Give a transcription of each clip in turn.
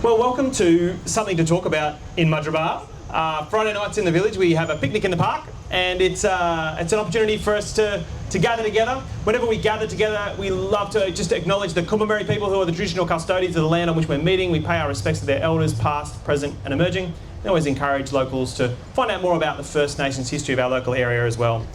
Well, welcome to Something to Talk About in Mudgeeraba. Friday nights in the village, we have a picnic in the park, and it's an opportunity for us to gather together. Whenever we gather together, we love to just acknowledge the Kumameri people who are the traditional custodians of the land on which we're meeting. We pay our respects to their elders, past, present and emerging. We always encourage locals to find out more about the First Nations history of our local area as well.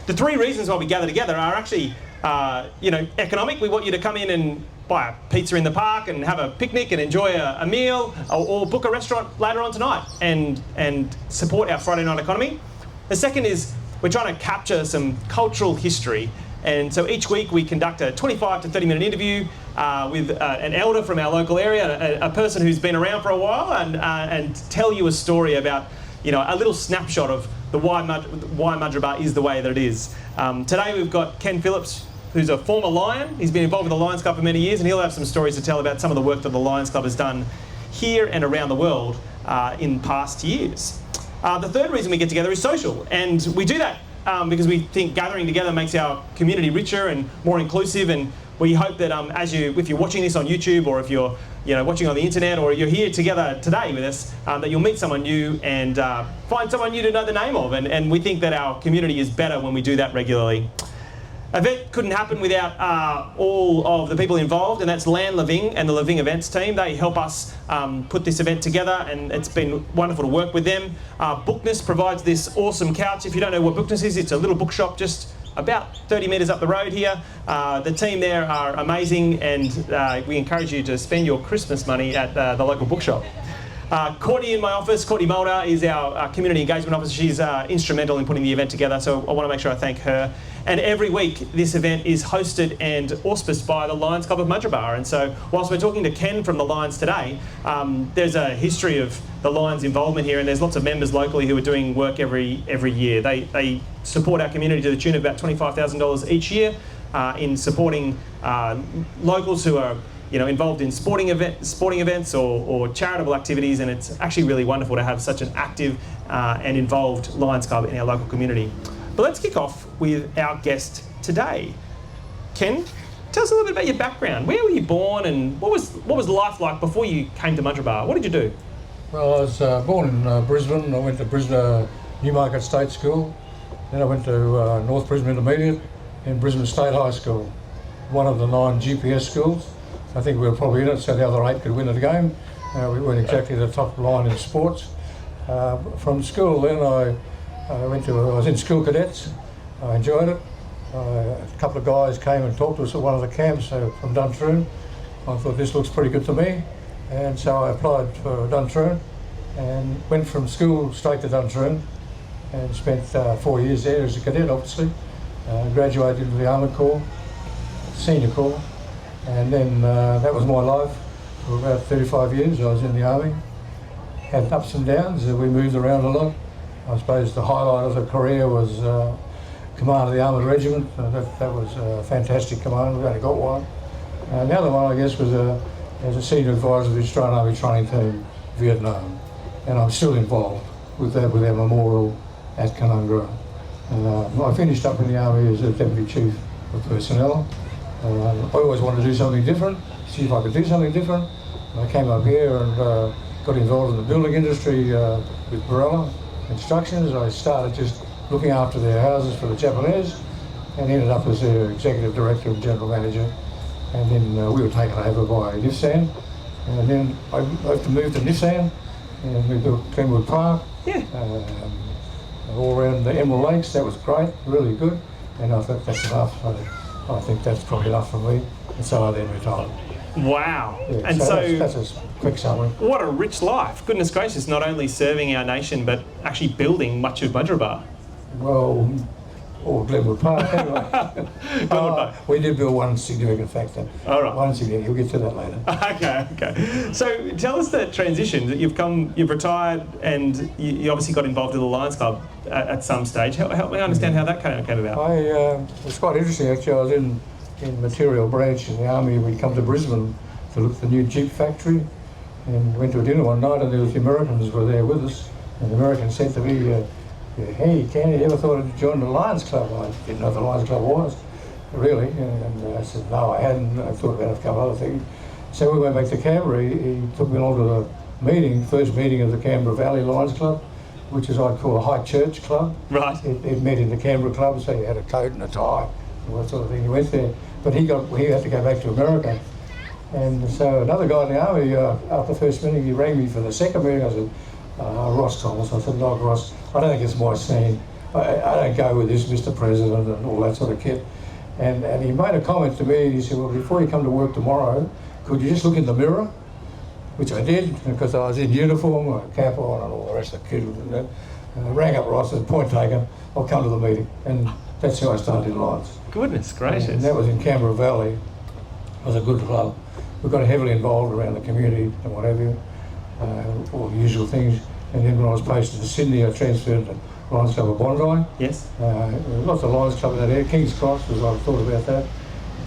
The three reasons why we gather together are actually, economic. We want you to come in and buy a pizza in the park and have a picnic and enjoy a meal, or book a restaurant later on tonight and support our Friday night economy. The second is we're trying to capture some cultural history, and so each week we conduct a 25 to 30 minute interview with an elder from our local area, a person who's been around for a while, and tell you a story about, a little snapshot of why Mudgeeraba is the way that it is. Today we've got Ken Phillips, who's a former Lion. He's been involved with the Lions Club for many years, and he'll have some stories to tell about some of the work that the Lions Club has done here and around the world in past years. The third reason we get together is social, and we do that because we think gathering together makes our community richer and more inclusive, and we hope that if you're watching this on YouTube, or if you're watching on the internet, or you're here together today with us, that you'll meet someone new and find someone new to know the name of, and we think that our community is better when we do that regularly. Event couldn't happen without all of the people involved, and that's Land Living and the Living Events team. They help us put this event together, and it's been wonderful to work with them. Bookness provides this awesome couch. If you don't know what Bookness is, it's a little bookshop just about 30 metres up the road here. The team there are amazing, and we encourage you to spend your Christmas money at the local bookshop. Courtney in my office, Courtney Mulder, is our community engagement officer. She's instrumental in putting the event together, so I want to make sure I thank her. And every week this event is hosted and auspiced by the Lions Club of Mudgeeraba. And so whilst we're talking to Ken from the Lions today, there's a history of the Lions' involvement here, and there's lots of members locally who are doing work every year. They support our community to the tune of about $25,000 each year in supporting locals who are involved in sporting events or charitable activities, and it's actually really wonderful to have such an active and involved Lions Club in our local community. But let's kick off with our guest today. Ken, tell us a little bit about your background. Where were you born, and what was life like before you came to Mudgeeraba? What did you do? Well, I was born in Brisbane. I went to Brisbane Newmarket State School. Then I went to North Brisbane Intermediate and Brisbane State High School, one of the 9 GPS schools. I think we were probably in it, so the other 8 could win the game. We weren't exactly the top line in sports. From school then I was in school cadets. I enjoyed it. A couple of guys came and talked to us at one of the camps from Duntroon. I thought this looks pretty good to me, and so I applied for Duntroon and went from school straight to Duntroon and spent 4 years there as a cadet, obviously. Graduated into the Armoured Corps, Senior Corps, and then that was my life for about 35 years. I was in the Army, had ups and downs. We moved around a lot. I suppose the highlight of the career was command of the Armoured Regiment. That was a fantastic command. We only got one. The other one, I guess, was as a senior advisor of the Australian Army Training Team, Vietnam, and I'm still involved with that, with our memorial at Canungra. I finished up in the Army as a Deputy Chief of Personnel. I always wanted to do something different, see if I could do something different. I came up here and got involved in the building industry with Barella Constructions. I started just looking after their houses for the Japanese, and ended up as their Executive Director and General Manager. And then we were taken over by Nissan, and then I moved to Nissan, and we built Glenwood Park. Yeah. All around the Emerald Lakes. That was great, really good, and I thought that's enough. I think that's probably enough for me, and so I then retired. Wow. Yeah, and so that's a quick summary. What a rich life. Goodness gracious, not only serving our nation, but actually building much of Mudgeeraba. Well, or Glenwood Park, anyway. We did build one significant factor. All right. One significant, we'll get to that later. Okay. So tell us the transition that you've retired, and you obviously got involved in the Lions Club at some stage. Help me understand how that came about. It was quite interesting, actually. I was in material branch in the Army. We'd come to Brisbane to look at the new Jeep factory, and went to a dinner one night, and the Americans were there with us, and the Americans said to me, "Hey, Ken, you ever thought of joining the Lions Club?" I didn't know what the Lions Club was, really, and I said, no, I hadn't. I thought about a couple other things. So we went back to Canberra. He took me along to the meeting, first meeting of the Canberra Valley Lions Club, which is I'd call a high church club. Right. It met in the Canberra club, so you had a coat and a tie, and that sort of thing. He went there, but he had to go back to America. And so another guy in the army, after the first meeting, he rang me for the second meeting. I said, Ross Thomas. I said, no, Ross, I don't think it's my scene. I don't go with this, Mr. President, and all that sort of kit. And he made a comment to me, and he said, well, before you come to work tomorrow, could you just look in the mirror? Which I did, because I was in uniform, a cap on, and all the rest of the kit. And I rang up Ross and said, point taken, I'll come to the meeting. And that's how I started in Lions. Goodness gracious. And that was in Canberra Valley. It was a good club. We got heavily involved around the community and what have you, all the usual things. And then when I was posted to Sydney, I transferred to Lions Club of Bondi. Yes. Lots of Lions Club in that area. King's Cross was, I thought about that.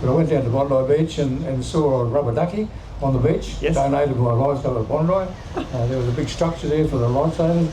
But I went down to Bondi Beach and saw a rubber ducky on the beach, yes. donated by Lions Club of Bondi. There was a big structure there for the lifesavers.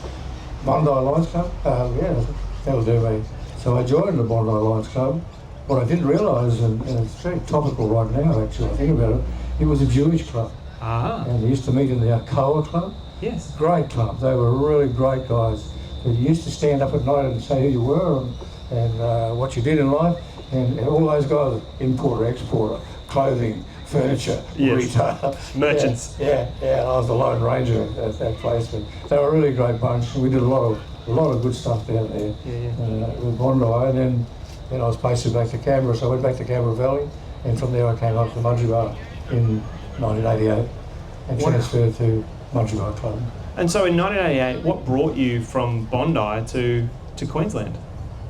Bondi Lions Club, yeah, that was their way. So I joined the Bondi Lions Club. What I didn't realise, and it's very topical right now actually, I think about it, it was a Jewish club. Ah. And they used to meet in the Alcoa Club. Yes. Great club. They were really great guys. They used to stand up at night and say who you were and what you did in life. And all those guys, importer, exporter, clothing, furniture, yes. retail. Merchants. Yeah. I was the Lone Ranger at that place. But they were a really great bunch. We did a lot of good stuff down there with Bondi. And then I was posted back to Canberra, so I went back to Canberra Valley. And from there I came up to Mudgeeraba in 1988 and transferred to Mudgeeraba Club. And so in 1988, what brought you from Bondi to Queensland?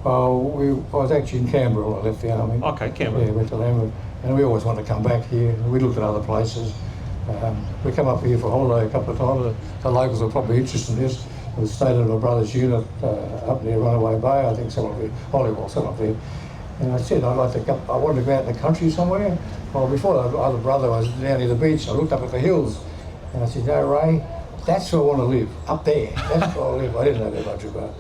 Well, I was actually in Canberra when I left the army. Okay, Canberra. Yeah, went to Lambert. And we always wanted to come back here. We looked at other places. We come up here for holiday a couple of times. The locals are probably interested in this. We stayed at my brother's unit up near Runaway Bay, I think, somewhere, Hollywood, somewhere there. And I said I wanted to go out in the country somewhere. Well, before the other brother was down near the beach, I looked up at the hills. And I said, no, Ray, that's where I want to live, up there. That's where I live. I didn't know that much about it.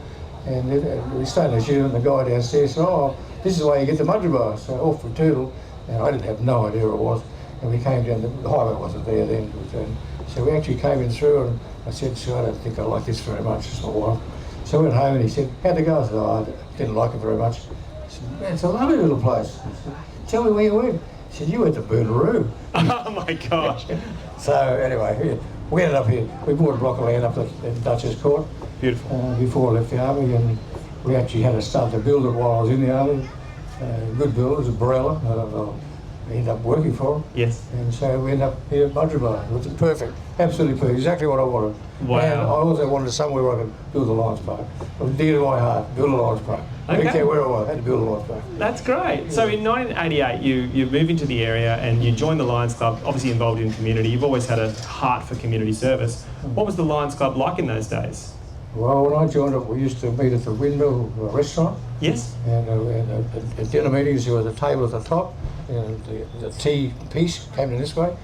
And we stayed in the unit, and the guy downstairs said, oh, this is where you get to Mudgeeraba. So off we tootled, and I didn't have no idea where it was. And we came down, the highway wasn't there then. So we actually came in through, and I said, sure, I don't think I like this very much, it's my wife. So I went home, and he said, how'd it go? I said, oh, I didn't like it very much. He said, man, it's a lovely little place. I said, tell me where you went. He said, you went to Booneroo. Oh my gosh. So anyway, we ended up here. We bought a block of land up at Duchess Court. Beautiful. Before I left the army, and we actually had to start to build it while I was in the army. Good builders, a Barella. I ended up working for them. Yes. And so we ended up here at Mudgeeraba, which is perfect, absolutely perfect, exactly what I wanted. Wow. And I also wanted somewhere where I could build a Lions Park. It was dear to my heart, build a Lions Park. I didn't care where I was, I had to build a Lions Park. That's great. Yeah. So in 1988, you moved into the area and you joined the Lions Club, obviously involved in community. You've always had a heart for community service. What was the Lions Club like in those days? Well, when I joined it, we used to meet at the Windmill restaurant. Yes. And at dinner meetings, there was a table at the top, and the tea piece came in this way.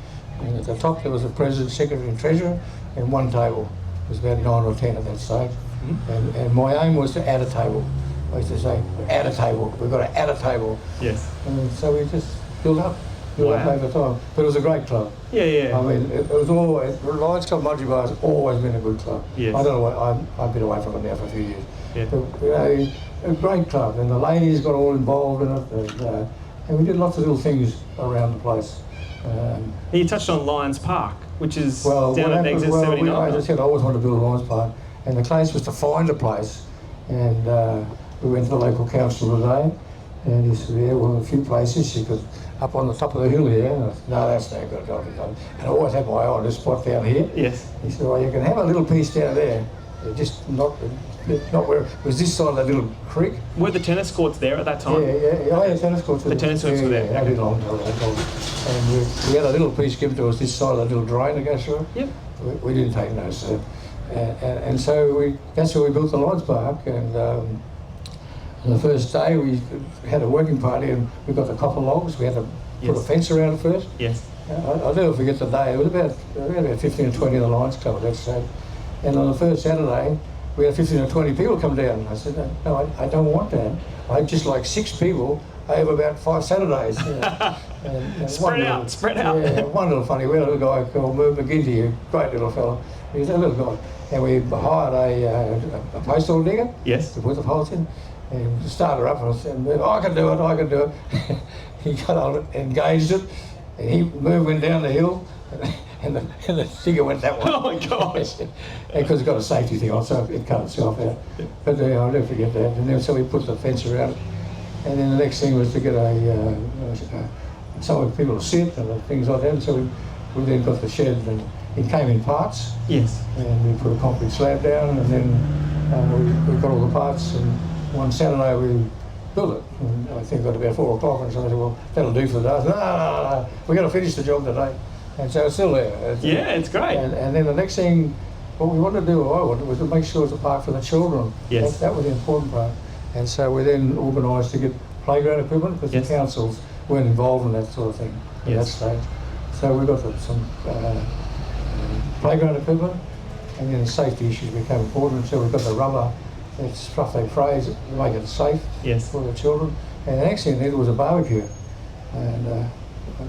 And at the top, there was the president, secretary, and treasurer, and one table. It was about 9 or 10 at that stage. Mm-hmm. And my aim was to add a table. I used to say, add a table. We've got to add a table. Yes. And so we just built up over time. But it was a great club. Yeah. I mean, it was always, Lions Club Mudgeeraba has always been a good club. Yes. I don't know, I've been away from it now for a few years. Yeah. But, a great club, and the ladies got all involved in it, and we did lots of little things around the place. You touched on Lions Park, which is down at exit 79. As I said, I always wanted to build a Lions Park, and the case was to find a place, and we went to the local council today, and he said, yeah, well, a few places you could, up on the top of the hill here. And I said, no, that's no good. And I always had my eye on this spot down here. Yes. He said, well, you can have a little piece down there, just not where it was this side of that little creek. Were the tennis courts there at that time? Yeah. I had tennis courts. The tennis courts were there. Yeah, I did a long time. And we had a little piece given to us this side of that little drain to go through. Yep. We didn't take no, so. And so that's where we built the Lions Park. And the first day we had a working party, and we got the copper logs. We had to put a fence around it first. Yes. I'll never forget the day. It was about 15 or 20 of the Lions Club at that stage. And on the first Saturday, we had 15 or 20 people come down. I said, no, I don't want that. I'd just like 6 people over about 5 Saturdays. You know. And Spread out. Yeah, one little funny, we had a little guy called McGinty, a great little fella. He was a little guy. And we hired a postal digger Yes. to put the poles in. And we started her up and I said, I can do it. He got on it, engaged it, and he went down the hill. And the digger went that way. Oh my gosh! Because it's got a safety thing on, so it cut itself out. But I'll never forget that. And then so we put the fence around it. And then the next thing was to get some people to sit and things like that. And so we then got the shed, and it came in parts. Yes. And we put a concrete slab down, and then we got all the parts. And one Saturday we built it. And I think it got about 4 o'clock, and so I said, well, that'll do for the day. I said, no, we've got to finish the job today. And so it's still there. It's great. And then the next thing, what we wanted to do, what I wanted, was to make sure it's a park for the children. Yes. That was the important part. And so we then organised to get playground equipment, because the councils weren't involved in that sort of thing at that stage. So we got some playground equipment, and then the safety issues became important. So we got the rubber, it's rough they phrase it, to make it safe for the children. And the next thing we needed was a barbecue. And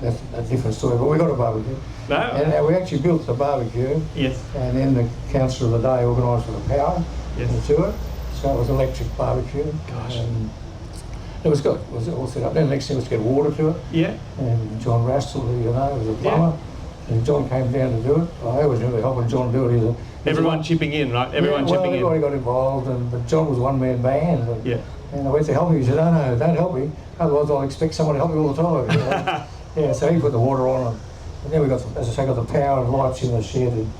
that's a different story, but we got a barbecue. No. And we actually built the barbecue. Yes. And then the council of the day organised for the power to it. So it was electric barbecue. Gosh. And it was good. It was all set up. Then the next thing was to get water to it. Yeah. And John Rastel, who you know, was a plumber. And John came down to do it. I always knew helping John do it. Everyone chipping in, right? Everyone chipping in. Everybody got involved, but John was one-man band. And I went to help him. He said, no, don't help me. Otherwise I'll expect someone to help me all the time. You know? Yeah, so he put the water on, and then we got, as I say, got the power and lights in the shed, and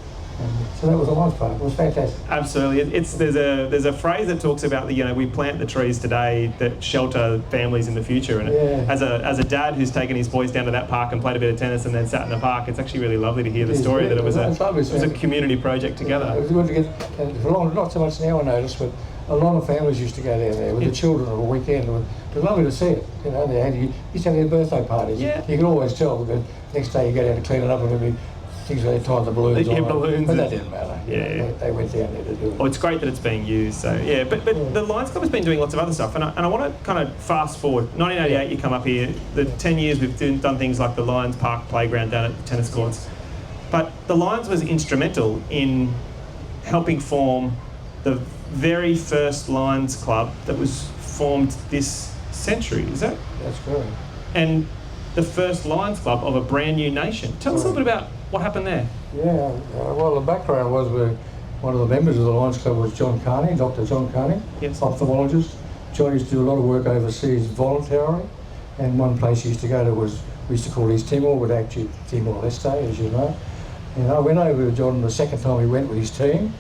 so that was a nice part. It was fantastic. Absolutely. There's a phrase that talks about we plant the trees today that shelter families in the future. And as a dad who's taken his boys down to that park and played a bit of tennis and then sat in the park, it's actually really lovely to hear the story that it was a community project together. It was good to get, and for long, not so much now I notice, but a lot of families used to go down there with the children on a weekend. It was lovely to see it. You know, they used to have their birthday parties. Yeah. You could always tell, but next day you go down to clean it up and there'd be things where they tied the balloons on. Balloons. But that didn't matter. They went down there to do it. Well, it's great that it's being used. So but the Lions Club has been doing lots of other stuff, and I want to kind of fast forward. 1988, you come up here. The 10 years we've done things like the Lions Park playground down at the tennis courts, but the Lions was instrumental in helping form the very first Lions Club that was formed this century. Is that? That's correct. And the first Lions Club of a brand new nation. Tell us a little bit about what happened there. Yeah, well, the background was one of the members of the Lions Club was John Carney, Dr. John Carney, ophthalmologist. John used to do a lot of work overseas voluntarily, and one place he used to go to we used to call East Timor, but actually Timor-Leste, as you know. And I went over to John the second time he went with his team.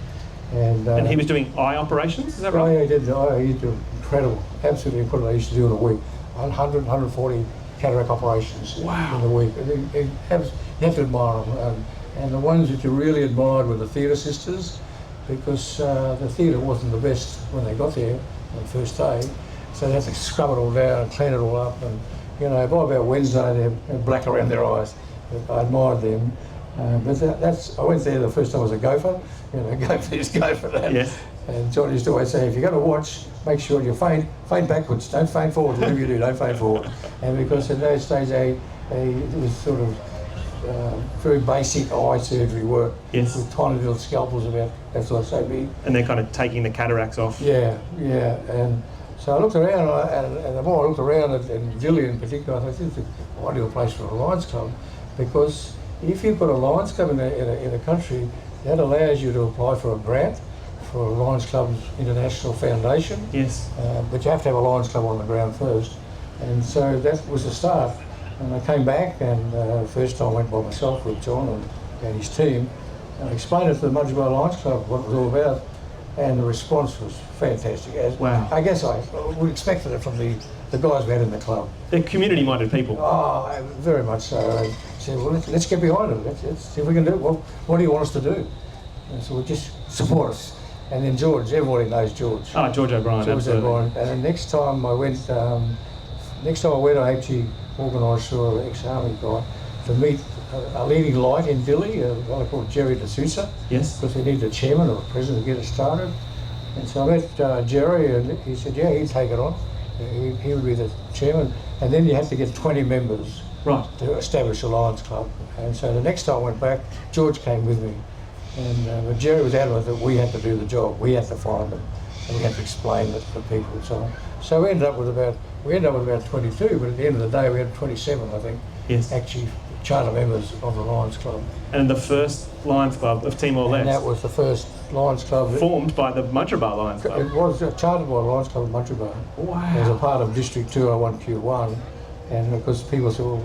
And he was doing eye operations, is that right? Oh, yeah, he did. He did incredible, absolutely incredible. He used to do in a week, 100, 140 cataract operations in a week. You have to admire them. And the ones that you really admired were the theatre sisters, because the theatre wasn't the best when they got there on the first day. So they had to scrub it all down and clean it all up. And, by about Wednesday, they're black around their eyes. I admired them. But I went there the first time as a gopher. Go for this, go for that. Yes. And John used to always say, if you're going to watch, make sure you feint backwards, don't feint forward. Whatever you do, don't feint forward. And because in those days, it was sort of very basic eye surgery work with tiny little scalpels about that sort of so big. And they're kind of taking the cataracts off. Yeah. And so I looked around, and the more I looked around, and Villiers in particular, I thought, this is an ideal place for a Lions Club, because if you've got a Lions Club in a country, that allows you to apply for a grant for a Lions Club's International Foundation. Yes. But you have to have a Lions Club on the ground first. And so that was the start. And I came back, and first time I went by myself with John and his team, and I explained it to the Mudgeeraba Lions Club, what it was all about, and the response was fantastic. Wow. I guess I would expect it from the guys we had in the club. They're community-minded people. Oh, very much so. I said, well, let's get behind it. Let's see if we can do it. Well, what do you want us to do? And so we just support us. And then George, everybody knows George. Oh, George O'Brien, absolutely. O'Brien. And then next time I went, I actually organised for an ex-army guy to meet a leading light in Dili, a guy called Jerry D'Souza. Yes. Because they needed a chairman or a president to get it started. And so I met Jerry, and he said, yeah, he'd take it on. He would be the chairman, and then you had to get 20 members Right. to establish a Lions Club. And so the next time I went back, George came with me, and but Jerry was adamant that we had to do the job. We had to find them, and we had to explain it to people and so on. So we ended up with about 22, but at the end of the day we had 27, I think. Yes. Actually, charter members of the Lions Club. And the first Lions Club of Timor-Leste. And that was the first Lions Club. Formed by the Mudgeeraba Lions Club. It was chartered by the Lions Club of Mudgeeraba. Wow. It was a part of District 201Q1, and because people said, well,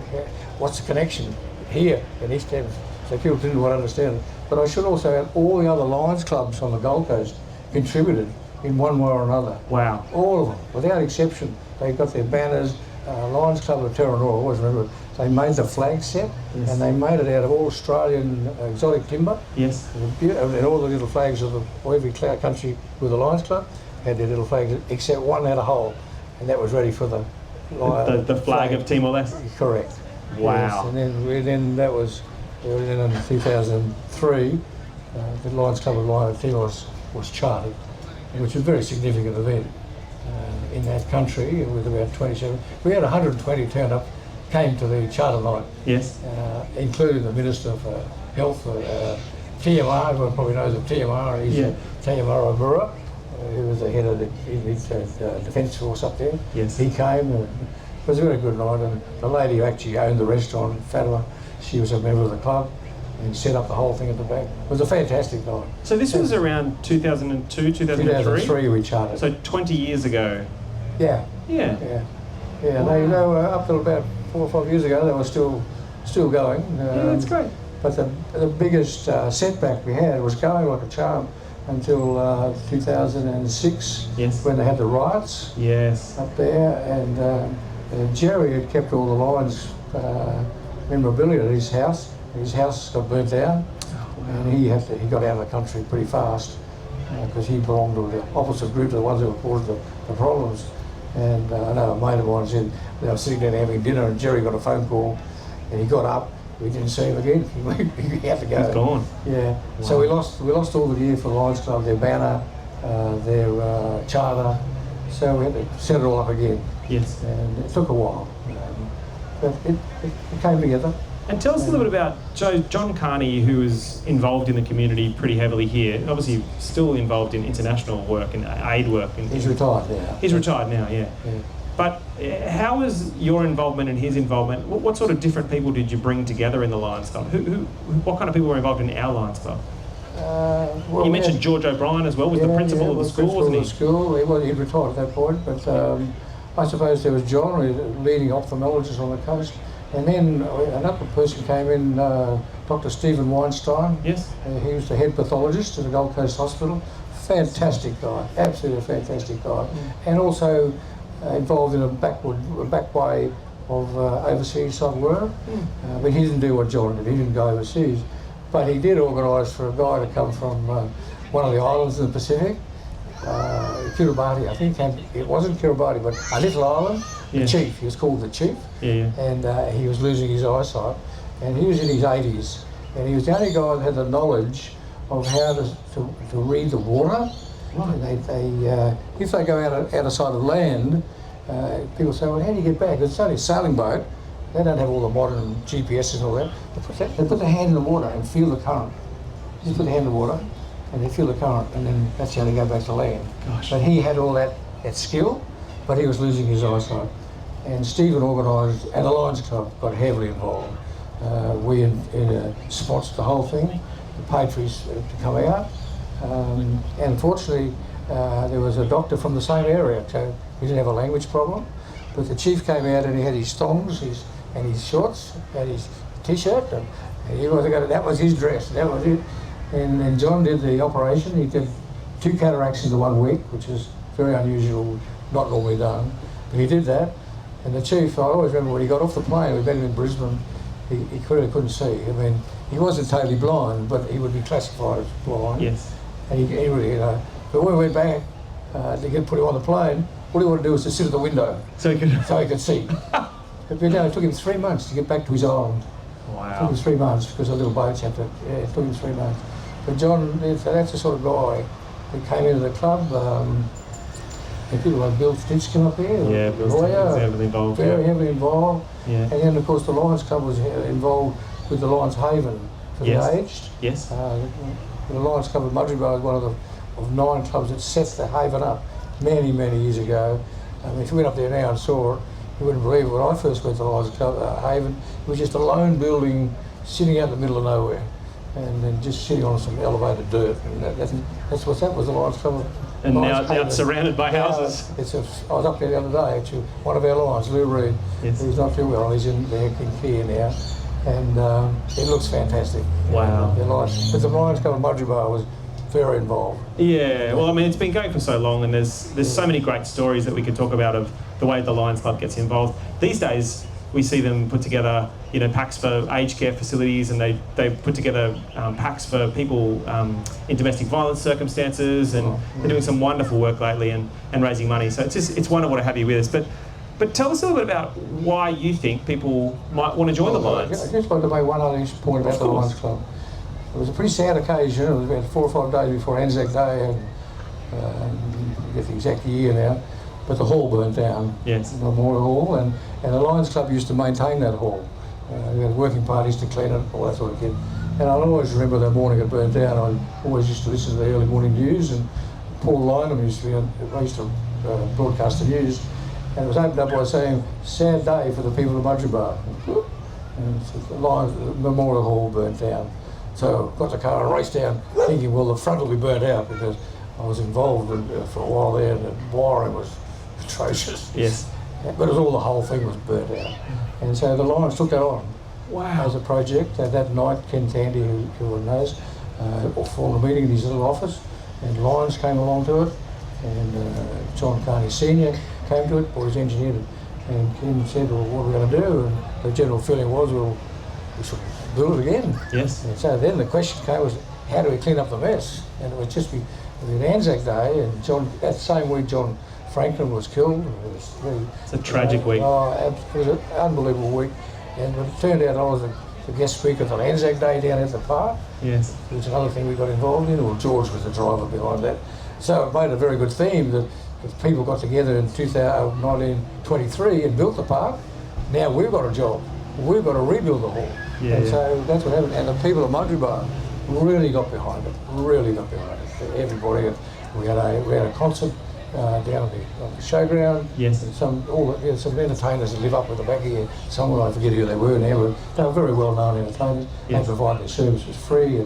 what's the connection here in East End? So people didn't want to understand it. But I should also add, all the other Lions clubs on the Gold Coast contributed in one way or another. Wow. All of them, without exception. They got their banners. Lions Club of Terranora, I always remember it. They made the flag set, Yes. and they made it out of all Australian exotic timber. Yes. And all the little flags of every country with the Lions Club had their little flags, except one had a hole, and that was ready for the flag of Timor-Leste. Correct. Wow. Yes. And then that was in 2003. The Lions Club of Timor was chartered, which was a very significant event in that country. With about 27, we had 120 turn up, came to the charter night. Yes. Including the Minister for Health, TMR. Everyone probably knows of TMR. He's TMR Abura, who was the head of the Defence Force up there. Yes. He came. And it was a very good night. And the lady who actually owned the restaurant, Fatima, she was a member of the club and set up the whole thing at the back. It was a fantastic night. So this was around 2002, 2003? 2003 we chartered. So 20 years ago. Yeah. Yeah. Yeah. Yeah. They were up till about 4 or 5 years ago. They were still going. Yeah, that's great. But the biggest setback we had was going like a charm until 2006, Yes. when they had the riots Yes. up there, and Jerry had kept all the Lions memorabilia at his house. His house got burnt down, and he got out of the country pretty fast because he belonged to the opposite group, the ones who were causing the problems. And I know a mate of mine said they were sitting down having dinner, and Jerry got a phone call, and he got up. We didn't see him again. He had to go. He's gone. Yeah. Wow. So we lost all the gear for the Lions Club, their banner, their charter. So we had to set it all up again. Yes. And it took a while, but it came together. And tell us a little bit about John Carney, who is involved in the community pretty heavily here. Obviously, still involved in international work and aid work. He's retired now. He's retired now, yeah. But how was your involvement and his involvement? What sort of different people did you bring together in the Lions Club? What kind of people were involved in our Lions Club? Well, You mentioned George O'Brien as well, was the principal of the school, wasn't he? He'd retired at that point, but I suppose there was John, the leading ophthalmologist on the coast, and then another person came in, Dr. Stephen Weinstein. Yes. He was the head pathologist at the Gold Coast Hospital. Fantastic guy, absolutely fantastic guy, and also involved in a back way of overseas type work. But he didn't do what John did. He didn't go overseas, but he did organise for a guy to come from one of the islands in the Pacific, Kiribati, I think. It wasn't Kiribati, but a little island. Yeah. The chief. He was called the chief. Yeah. And he was losing his eyesight, and he was in his 80s, and he was the only guy that had the knowledge of how to read the water. Right. And if they go out of sight of land, people say, well, how do you get back? It's only a sailing boat. They don't have all the modern GPS and all that. They put their hand in the water and feel the current. Just put their hand in the water and they feel the current, and then that's how they go back to land. Gosh. But he had all that skill, but he was losing his eyesight. And Stephen organised, and the Lions Club got heavily involved. We sponsored the whole thing, the patrons to come out. And unfortunately, there was a doctor from the same area, so he didn't have a language problem. But the chief came out and he had his thongs and his shorts and his t-shirt, and he wasn't going to, that was his dress, that was it. And John did the operation. He did 2 cataracts into 1 week, which is very unusual, not normally done. But he did that. And the chief, I always remember when he got off the plane, we met him in Brisbane, he couldn't see. I mean, he wasn't totally blind, but he would be classified as blind. Yes. And he really, but when we went back to put him on the plane, all he wanted to do was to sit at the window so he could see. But it took him 3 months to get back to his island. Wow. It took him 3 months because the little boats had to, it took him 3 months. But John, that's the sort of guy who came into the club. And people like Bill Stitch came up here. Yeah, Bill Stitch was heavily involved. Very heavily involved. Yeah. And then, of course, the Lions Club was involved with the Lions Haven for the aged. Yes. The Lions Club of Mudgeeraba is one of 9 clubs that set the Haven up many, many years ago. If you went up there now and saw it, you wouldn't believe it. When I first went to the Lions Club Haven, it was just a lone building sitting out in the middle of nowhere, and then just sitting on some elevated dirt. And that's what that was, the Lions Club. And now it's surrounded by houses. I was up there the other day, actually. One of our Lions, Lou Reed, who's not too well, he's in there in care now, and it looks fantastic. Wow. But the Lions Club of Mudgeeraba was very involved. Yeah, well, I mean, it's been going for so long, and there's so many great stories that we could talk about of the way the Lions Club gets involved. These days, we see them put together, packs for aged care facilities, and they put together packs for people in domestic violence circumstances, and they're doing some wonderful work lately and raising money. So it's wonderful to have you with us. But tell us a little bit about why you think people might want to join the Lions. I just wanted to make one other point about the Lions Club. It was a pretty sad occasion. It was about 4 or 5 days before Anzac Day, and I get the exact year now, but the hall burnt down. Yes. The Memorial Hall, and the Lions Club used to maintain that hall. We had working parties to clean it, all that sort of thing. And I'll always remember that morning it burnt down. I always used to listen to the early morning news, and Paul Lynham used to broadcast the news, and it was opened up by saying, "Sad day for the people of Mudgeeraba." And the Lions Memorial Hall burnt down. So I got the car and raced down, thinking, well, the front will be burnt out, because I was involved for a while there, and the wiring was atrocious. Yes. But it was all, the whole thing was burnt out. And so the Lions took that on as a project. That night, Ken Tandy, who everyone knows, formed a meeting in his little office, and Lions came along to it, and John Carney Sr. came to it, boys engineered it, and Ken said, well, what are we going to do? And the general feeling was, well, we should build it again. Yes. And so then the question came was, how do we clean up the mess? And it would just be an Anzac Day, and that same week John Franklin was killed. It's a tragic week. It was an unbelievable week, and it turned out I was the guest speaker for Anzac Day down at the park. Yes. Which is another thing we got involved in. Well, George was the driver behind that. So it made a very good theme that if people got together in 1923 and built the park, now we've got a job. We've got to rebuild the hall. So that's what happened. And the people of Mudgeeraba really got behind it. Everybody. We had a concert down at the showground. Yes. And some entertainers that live up at the back here. Someone, I forget who they were now, but they were very well known entertainers. They provided their services free,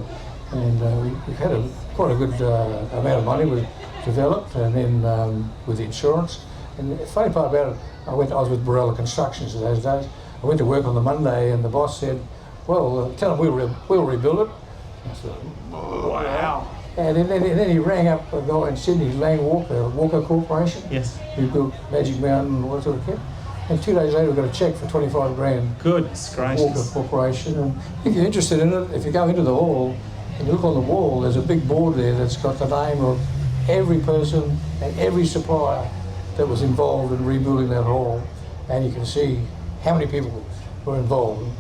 and we had quite a good amount of money was developed, and then with the insurance. And the funny part about it, I was with Borella Constructions in those days. I went to work on the Monday, and the boss said, well, tell them we'll rebuild it. I said, wow. And then he rang up a guy in Sydney, Lang Walker Corporation. Yes. Who built Magic Mountain and all that sort of kit. And 2 days later we got a cheque for 25 grand. Goodness gracious. Walker Corporation. And if you're interested in it, if you go into the hall and look on the wall, there's a big board there that's got the name of every person and every supplier that was involved in rebuilding that hall. And you can see how many people were involved.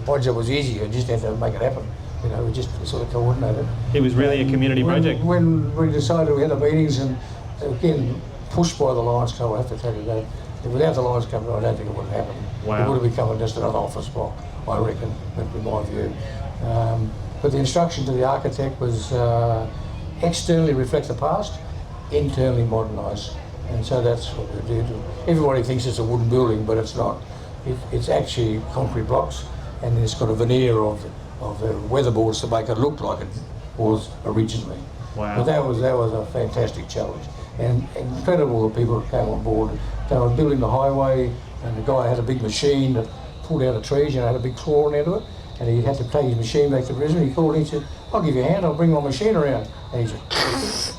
My job was easy, I just had to make it happen. We just sort of coordinated. It was really a community project. When we decided, we had the meetings, and again, pushed by the Lions Club, I have to tell you that. Without the Lions Club, I don't think it would have happened. Wow. It would have become just another office block, I reckon, that would be my view. But the instruction to the architect was externally reflect the past, internally modernise. And so that's what we did. Everybody thinks it's a wooden building, but it's not. It's actually concrete blocks, and it's got a veneer of the weatherboards to make it look like it was originally. Wow. But that was a fantastic challenge, and incredible the people that came on board. They were building the highway, and the guy had a big machine that pulled out the trees, had a big claw on the end of it, and he had to take his machine back to Brisbane. He called and he said, I'll give you a hand, I'll bring my machine around. And he said,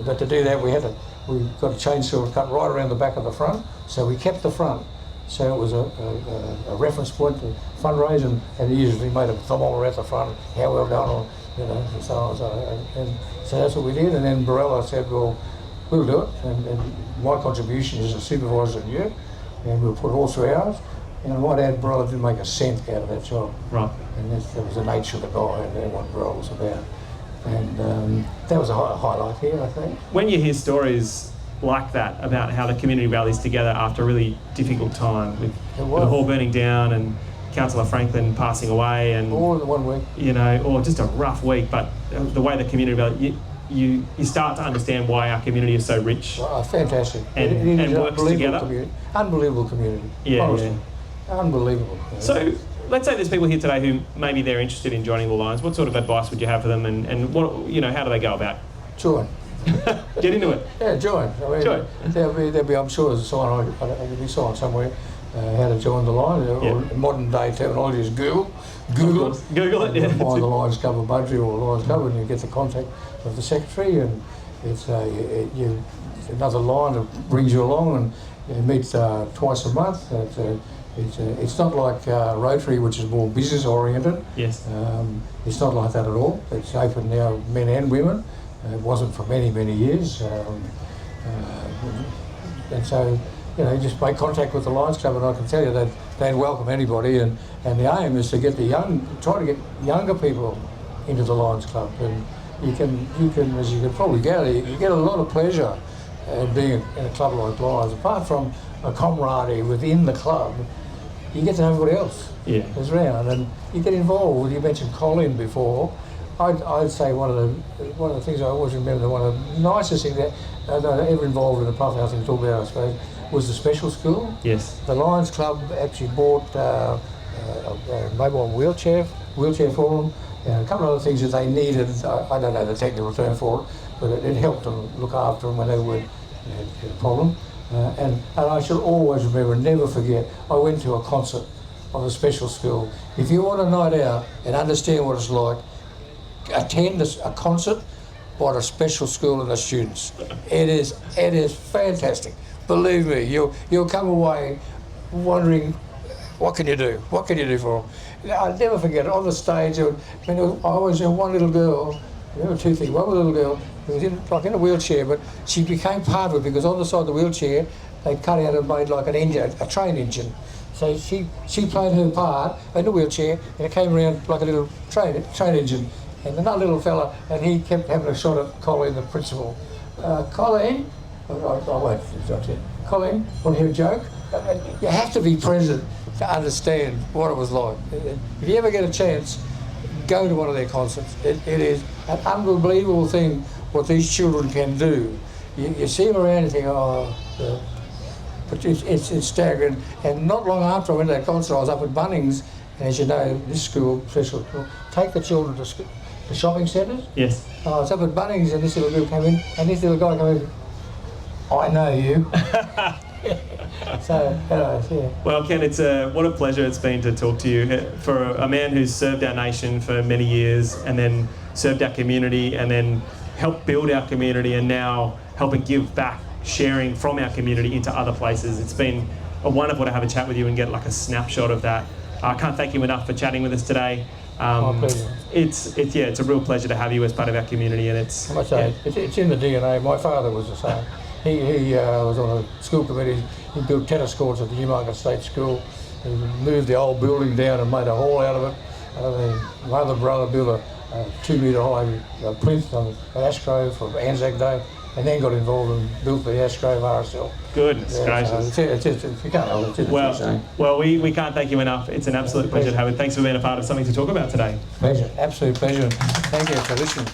but to do that we got a chainsaw and cut right around the back of the front, so we kept the front. So it was a reference point to fundraise, and he usually made a thermometer at the front, how well done, and so on. And so that's what we did. And then Borella said, well, we'll do it. And my contribution is a supervisor and you, and we'll put all 3 hours. And I might add, Borella didn't make a cent out of that job. Right. And that was the nature of the guy, and what Borella was about. And that was a highlight here, I think. When you hear stories like that about how the community rallies together after a really difficult time with the hall burning down and Councillor Franklin passing away, and all in 1 week. You know, or just a rough week. But the way the community rally, you start to understand why our community is so rich. Fantastic. And works together. Unbelievable community. Yeah, honestly. Unbelievable. So let's say there's people here today who maybe they're interested in joining the Lions. What sort of advice would you have for them, and what, you know, how do they go about? Join. Get into it. Yeah, join. I mean, join. There'll be, I'm sure there's a sign, there'll be a sign somewhere, how to join the Lions. Or modern day terminology is Google it, yeah. Find the Lions Club of Mudgeeraba or Lions Club, and you get the contact of the secretary, and it's another line that brings you along, and you meet twice a month. It's not like Rotary, which is more business oriented. Yes. It's not like that at all. It's open now, men and women. It wasn't for many, many years. And so, you know, you just make contact with the Lions Club, and I can tell you that they'd welcome anybody. And the aim is to get try to get younger people into the Lions Club. And you can, as you can probably gather, you get a lot of pleasure in being in a club like Lions. Apart from a camaraderie within the club, you get to know everybody else that's around, and you get involved. You mentioned Colin before. I'd say one of the things I always remember, one of the nicest things that I ever involved in the public housing talk about, I suppose, was the special school. Yes. The Lions Club actually bought a mobile wheelchair for them, and a couple of other things that they needed. I don't know the technical term for it, but it helped them look after them when they had a problem. And I shall always remember, never forget, I went to a concert of a special school. If you want a night out and understand what it's like, attend a concert by a special school and the students. It is fantastic. Believe me, you'll come away wondering, what can you do? What can you do for them? I'll never forget it. On the stage, I always had one little girl. There were two things. One little girl who was in a wheelchair, but she became part of it because on the side of the wheelchair they cut out and made like an engine, a train engine. So she played her part in the wheelchair, and it came around like a little train engine. And another little fella, and he kept having a shot at Colin, the principal. Colin, I won't judge it. Colin, want to hear a joke? You have to be present to understand what it was like. If you ever get a chance, go to one of their concerts. It is an unbelievable thing what these children can do. You see them around and think, but it's staggering. And not long after I went to that concert, I was up at Bunnings, and as you know, this school, special school, take the children to the shopping centres. Yes. I was up at Bunnings, and this little girl came in, and this little guy came in, I know you. So, yeah. Well, Ken, what a pleasure it's been to talk to you. For a man who's served our nation for many years, and then served our community, and then helped build our community, and now helping give back, sharing from our community into other places. It's been wonderful to have a chat with you and get like a snapshot of that. I can't thank you enough for chatting with us today. My pleasure. It's a real pleasure to have you as part of our community, and it's in the DNA. My father was the same. He was on a school committee. He built tennis courts at the Newmarket State School. He moved the old building down and made a hall out of it. My other brother built a 2-metre high plinth on Ashgrove for Anzac Day, and then got involved and built the Ashgrove RSL. Goodness gracious. You can't hold it. Well, we can't thank you enough. It's an absolute pleasure to have it. Thanks for being a part of something to talk about today. Pleasure, absolute pleasure. Thank you for listening.